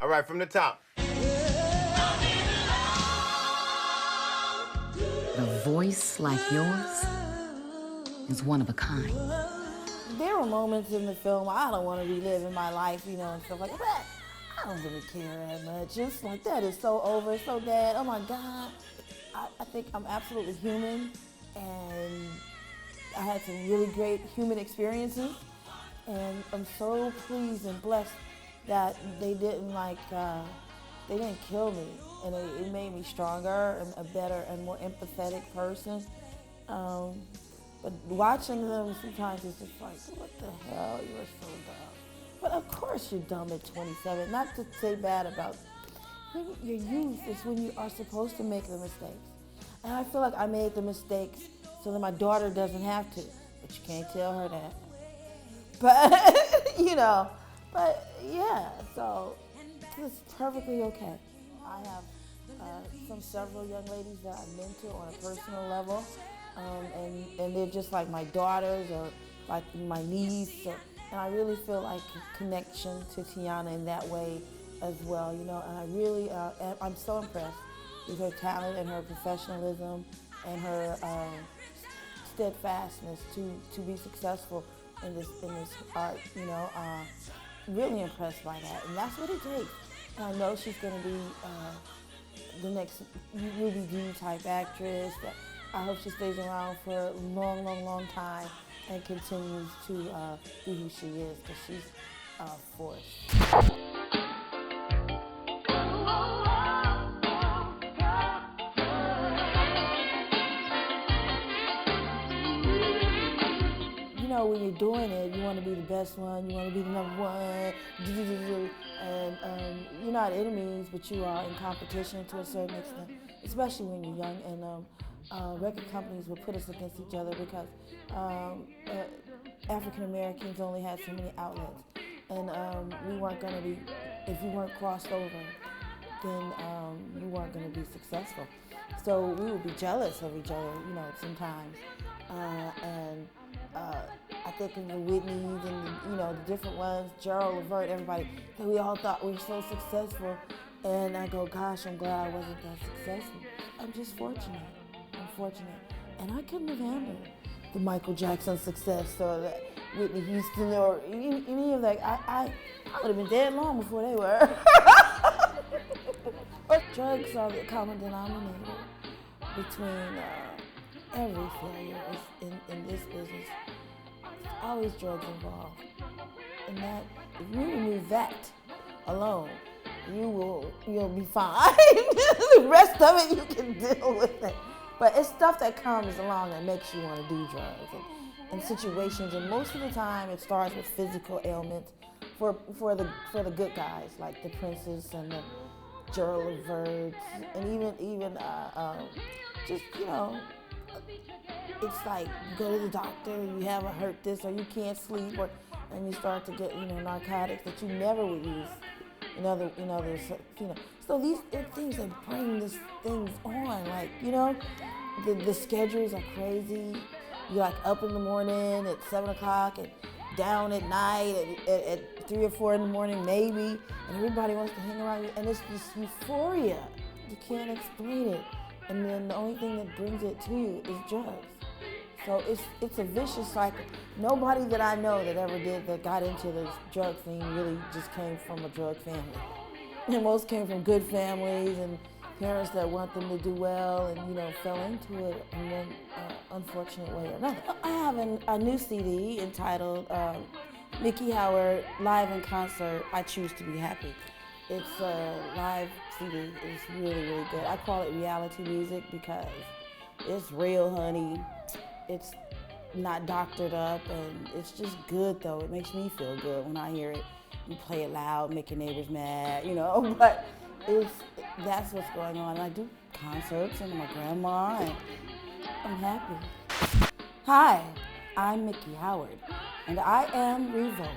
All right, from the top. A voice like yours is one of a kind. There were moments in the film I don't want to relive in my life, you know, and stuff like that. But I don't really care that much. It's like, that is so over, so dead. Oh my God. I think I'm absolutely human, and I had some really great human experiences, and I'm so pleased and blessed that they didn't they didn't kill me, and it made me stronger and a better and more empathetic person. But watching them sometimes it's just like, what the hell, you are so dumb. But of course you're dumb at 27. Not to say bad about your youth is when you are supposed to make the mistakes. And I feel like I made the mistakes so that my daughter doesn't have to. But you can't tell her that. But, you know, but yeah, so it's perfectly okay. I have several young ladies that I mentor on a personal level. And they're just like my daughters or like my niece. And I really feel like a connection to Tiana in that way as well, you know. And I really, I'm so impressed with her talent and her professionalism and her steadfastness to be successful in this art, you know. Really impressed by that, and that's what it takes. And I know she's going to be the next Ruby Dee type actress. I hope she stays around for a long, long, long time and continues to be who she is, because she's a force. You know, when you're doing it, you want to be the best one, you want to be the number one, and you're not enemies, but you are in competition to a certain extent, especially when you're young. And record companies will put us against each other because African Americans only had so many outlets, and we weren't going to be, if you weren't crossed over, then you weren't going to be successful. So we would be jealous of each other, you know, sometimes. I think in the Whitneys and, you know, the different ones, Gerald, Levert, everybody, that we all thought we were so successful. And I go, gosh, I'm glad I wasn't that successful. I'm just fortunate. I'm fortunate. And I couldn't have handled the Michael Jackson success or the Whitney Houston or any of that. I would have been dead long before they were. Drugs are the common denominator between every failure in this business. There's always drugs involved. And that, if you remove that alone, you'll be fine. The rest of it, you can deal with it. But it's stuff that comes along that makes you want to do drugs and situations. And most of the time, it starts with physical ailments for the good guys, like the Princes and the Gerald Leverts, and even just, you know, it's like you go to the doctor, you have a hurt this, or you can't sleep, and you start to get, you know, narcotics that you never would use in other, you know. So these are things that bring these things on, like, you know, the schedules are crazy. You're like up in the morning at 7 o'clock and down at night at 3 or 4 in the morning maybe, and everybody wants to hang around you, and it's this euphoria. You can't explain it. And then the only thing that brings it to you is drugs. So it's a vicious cycle. Nobody that I know that got into the drug thing really just came from a drug family. And most came from good families and parents that want them to do well, and, you know, fell into it in one unfortunate way or another. I have a new CD entitled Miki Howard Live in Concert, I Choose to Be Happy. It's a live CD. It's really, really good. I call it reality music because it's real, honey. It's not doctored up, and it's just good, though. It makes me feel good when I hear it. You play it loud, make your neighbors mad, you know, but that's what's going on. And I do concerts, and my grandma, and I'm happy. Hi, I'm Miki Howard, and I am REVOLT.